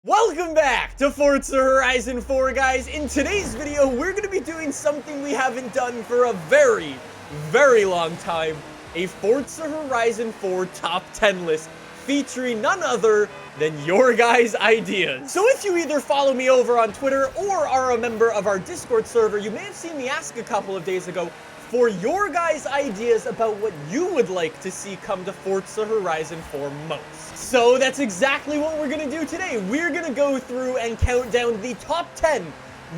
Welcome back to Forza Horizon 4, guys. In today's video, we're going to be doing something we haven't done for a very, very long time. A Forza Horizon 4 top 10 list featuring none other than your guys' ideas. So if you either follow me over on Twitter or are a member of our Discord server, you may have seen me ask a couple of days ago for your guys' ideas about what you would like to see come to Forza Horizon 4 most. So that's exactly what we're gonna do today. We're gonna go through and count down the top 10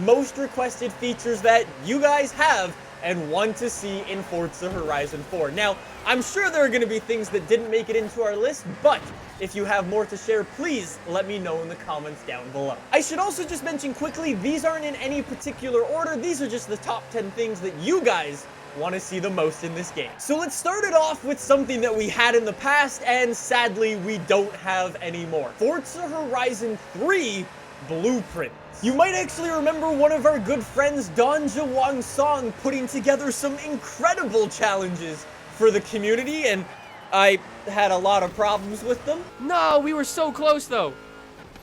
most requested features that you guys have and want to see in Forza Horizon 4. Now, I'm sure there are gonna be things that didn't make it into our list, but if you have more to share, please let me know in the comments down below. I should also just mention quickly, these aren't in any particular order. These are just the top 10 things that you guys want to see the most in this game. So let's start it off with something that we had in the past and sadly we don't have anymore. Forza Horizon 3 Blueprints. You might actually remember one of our good friends Don Jawang Song putting together some incredible challenges for the community, and I had a lot of problems with them. No, we were so close though.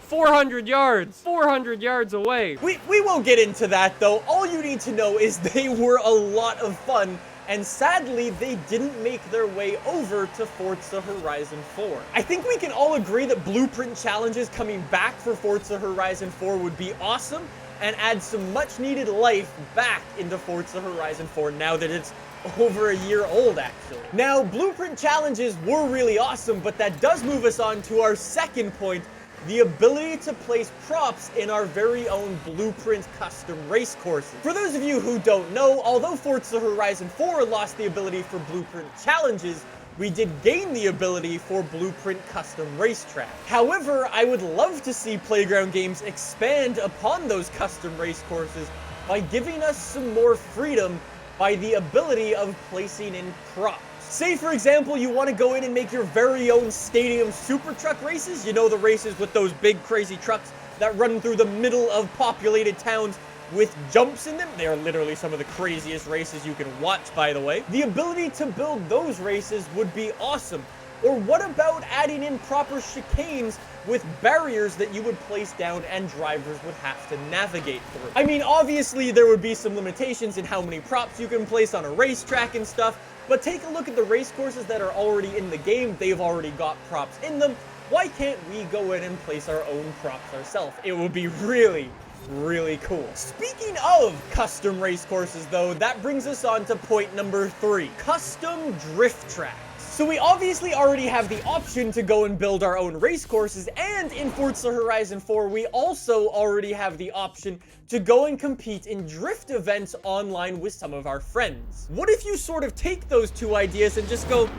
400 yards. 400 yards away. We won't get into that though. All you need to know is they were a lot of fun, and sadly they didn't make their way over to Forza Horizon 4. I think we can all agree that blueprint challenges coming back for Forza Horizon 4 would be awesome and add some much needed life back into Forza Horizon 4 now that it's over a year old, actually. Now, blueprint challenges were really awesome, but that does move us on to our second point: the ability to place props in our very own Blueprint custom race courses. For those of you who don't know, although Forza Horizon 4 lost the ability for Blueprint challenges, we did gain the ability for Blueprint custom racetrack. However, I would love to see Playground Games expand upon those custom race courses by giving us some more freedom by the ability of placing in props. Say, for example, you want to go in and make your very own stadium super truck races. You know, the races with those big crazy trucks that run through the middle of populated towns with jumps in them. They are literally some of the craziest races you can watch, by the way. The ability to build those races would be awesome. Or what about adding in proper chicanes with barriers that you would place down and drivers would have to navigate through? I mean, obviously there would be some limitations in how many props you can place on a racetrack and stuff, but take a look at the race courses that are already in the game. They've already got props in them. Why can't we go in and place our own props ourselves? It would be really, really cool. Speaking of custom race courses though, that brings us on to point number 3, custom drift tracks. So we obviously already have the option to go and build our own race courses, and in Forza Horizon 4, we also already have the option to go and compete in drift events online with some of our friends. What if you sort of take those two ideas and just go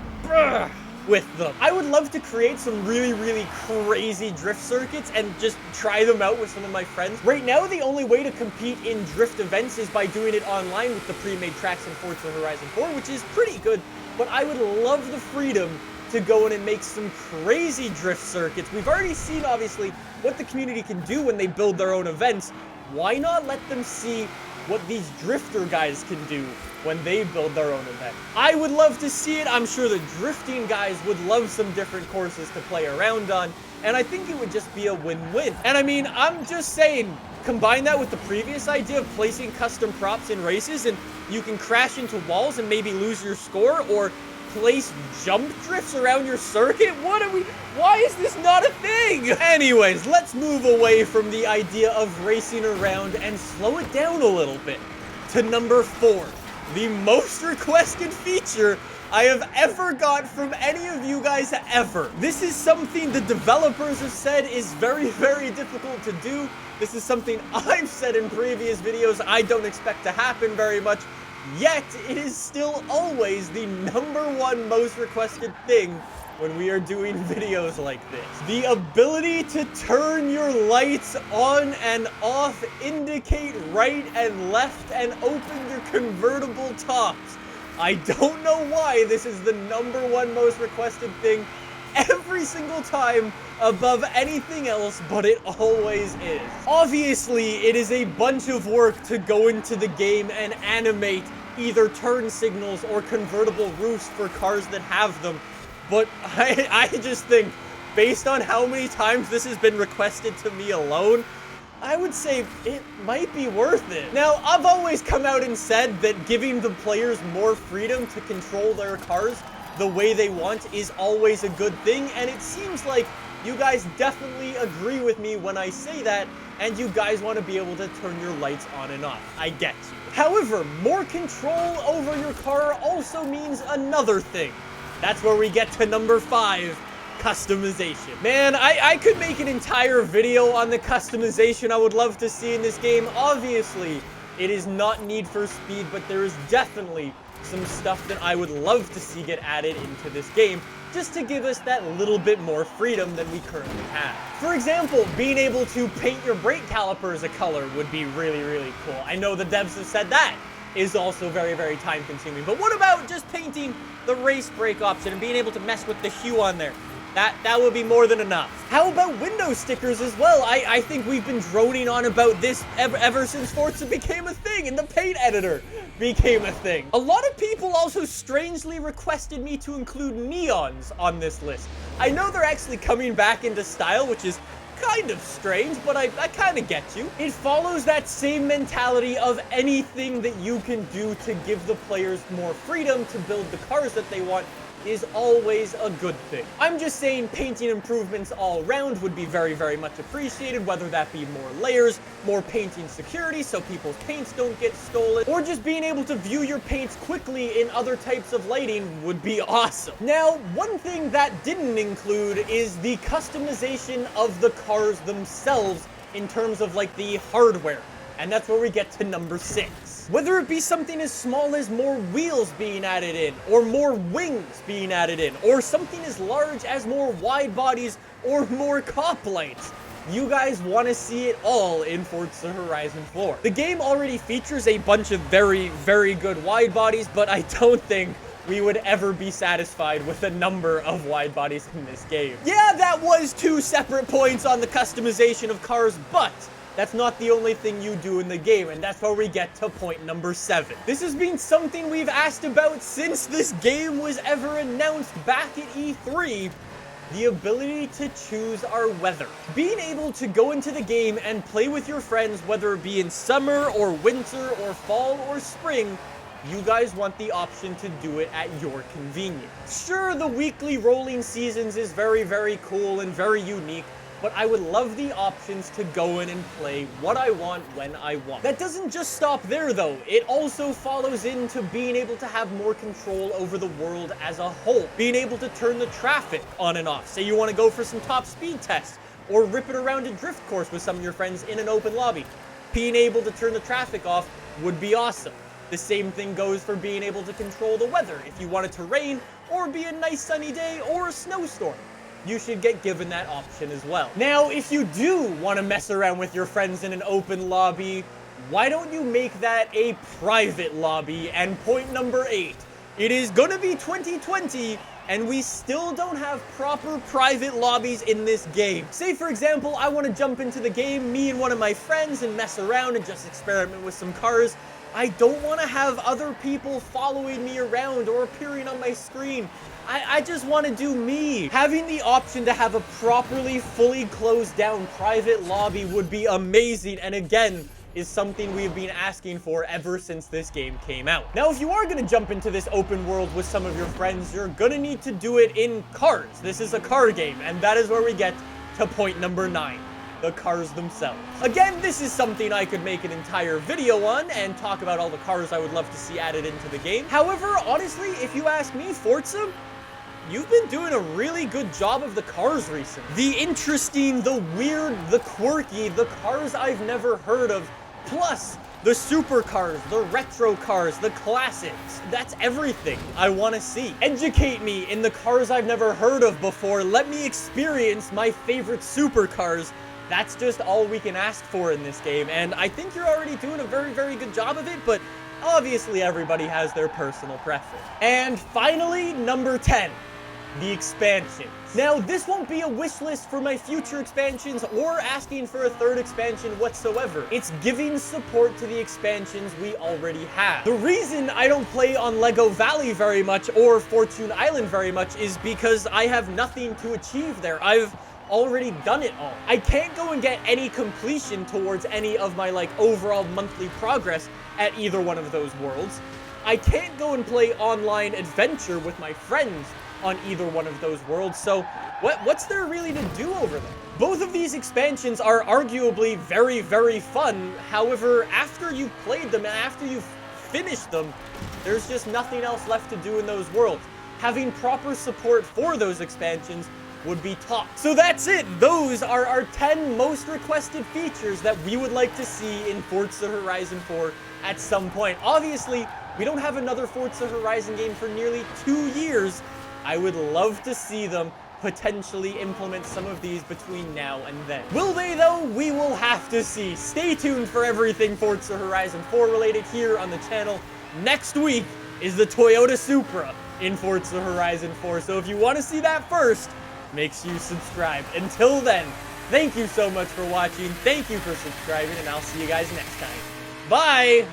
with them? I would love to create some really, really crazy drift circuits and just try them out with some of my friends. Right now, the only way to compete in drift events is by doing it online with the pre-made tracks in Forza Horizon 4, which is pretty good. But I would love the freedom to go in and make some crazy drift circuits. We've already seen, obviously, what the community can do when they build their own events. Why not let them see what these drifter guys can do when they build their own event? I would love to see it. I'm sure the drifting guys would love some different courses to play around on, and I think it would just be a win-win. And I mean, I'm just saying, combine that with the previous idea of placing custom props in races, and you can crash into walls and maybe lose your score, or place jump drifts around your circuit. Why is this not a thing? Anyways, let's move away from the idea of racing around and slow it down a little bit to number 4, the most requested feature I have ever got from any of you guys ever. This is something the developers have said is very, very difficult to do. This is something I've said in previous videos I don't expect to happen very much, yet it is still always the #1 most requested thing when we are doing videos like this. The ability to turn your lights on and off, indicate right and left, and open your convertible tops. I don't know why this is the #1 most requested thing every single time above anything else, but it always is. Obviously, it is a bunch of work to go into the game and animate either turn signals or convertible roofs for cars that have them, but I just think based on how many times this has been requested to me alone, I would say it might be worth it. Now, I've always come out and said that giving the players more freedom to control their cars the way they want is always a good thing, and it seems like you guys definitely agree with me when I say that, and you guys want to be able to turn your lights on and off. I get you. However, more control over your car also means another thing. That's where we get to number 5. Customization. Man, I could make an entire video on the customization I would love to see in this game. Obviously, it is not Need for Speed, but there is definitely some stuff that I would love to see get added into this game, just to give us that little bit more freedom than we currently have. For example, being able to paint your brake calipers a color would be really, really cool. I know the devs have said that is also very, very time consuming, but what about just painting the race brake option and being able to mess with the hue on there? That would be more than enough. How about window stickers as well? I think we've been droning on about this ever since Forza became a thing and the paint editor became a thing. A lot of people also strangely requested me to include neons on this list. I know they're actually coming back into style, which is kind of strange, but I kind of get you. It follows that same mentality of anything that you can do to give the players more freedom to build the cars that they want is always a good thing. I'm just saying painting improvements all around would be very, very much appreciated, whether that be more layers, more painting security so people's paints don't get stolen, or just being able to view your paints quickly in other types of lighting would be awesome. Now, one thing that didn't include is the customization of the cars themselves in terms of like the hardware. And that's where we get to number 6. Whether it be something as small as more wheels being added in, or more wings being added in, or something as large as more wide bodies or more cop lights, you guys want to see it all in Forza Horizon 4. The game already features a bunch of very, very good wide bodies, but I don't think we would ever be satisfied with the number of wide bodies in this game. Yeah, that was 2 separate points on the customization of cars, but that's not the only thing you do in the game, and that's where we get to point number 7. This has been something we've asked about since this game was ever announced back at E3, the ability to choose our weather. Being able to go into the game and play with your friends, whether it be in summer or winter or fall or spring, you guys want the option to do it at your convenience. Sure, the weekly rolling seasons is very, very cool and very unique, but I would love the options to go in and play what I want when I want. That doesn't just stop there though. It also follows into being able to have more control over the world as a whole. Being able to turn the traffic on and off. Say you want to go for some top speed tests or rip it around a drift course with some of your friends in an open lobby. Being able to turn the traffic off would be awesome. The same thing goes for being able to control the weather. If you want it to rain or be a nice sunny day or a snowstorm, you should get given that option as well. Now, if you do want to mess around with your friends in an open lobby, why don't you make that a private lobby? And point number 8, it is gonna be 2020, and we still don't have proper private lobbies in this game. Say, for example, I want to jump into the game, me and one of my friends, and mess around and just experiment with some cars. I don't want to have other people following me around or appearing on my screen. I just want to do me. Having the option to have a properly, fully closed down private lobby would be amazing, and again, is something we've been asking for ever since this game came out. Now, if you are going to jump into this open world with some of your friends, you're going to need to do it in cars. This is a car game, and that is where we get to point number 9. The cars themselves. Again, this is something I could make an entire video on and talk about all the cars I would love to see added into the game. However, honestly, if you ask me, Forza, you've been doing a really good job of the cars recently. The interesting, the weird, the quirky, the cars I've never heard of, plus the supercars, the retro cars, the classics. That's everything I want to see. Educate me in the cars I've never heard of before. Let me experience my favorite supercars. That's just all we can ask for in this game, and I think you're already doing a very, very good job of it, but obviously everybody has their personal preference. And finally, number 10. the expansions. Now, this won't be a wish list for my future expansions or asking for a third expansion whatsoever. It's giving support to the expansions we already have. The reason I don't play on Lego Valley very much or Fortune Island very much is because I have nothing to achieve there. I've already done it all. I can't go and get any completion towards any of my like overall monthly progress at either one of those worlds. I can't go and play online adventure with my friends on either one of those worlds, so what's there really to do over there? Both of these expansions are arguably very, very fun. However, after you've played them and after you've finished them, there's just nothing else left to do in those worlds. Having proper support for those expansions would be top. So that's it. Those are our 10 most requested features that we would like to see in Forza Horizon 4 at some point. Obviously, we don't have another Forza Horizon game for nearly 2 years. I would love to see them potentially implement some of these between now and then. Will they though? We will have to see. Stay tuned for everything Forza Horizon 4 related here on the channel. Next week is the Toyota Supra in Forza Horizon 4. So if you want to see that first, make sure you subscribe. Until then, thank you so much for watching. Thank you for subscribing, and I'll see you guys next time. Bye!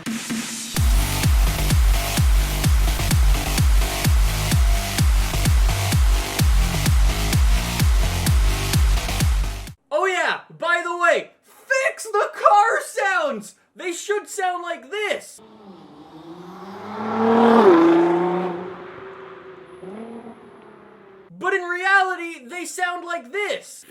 Oh yeah, by the way, fix the car sounds! They should sound like this! But in reality, they sound like this!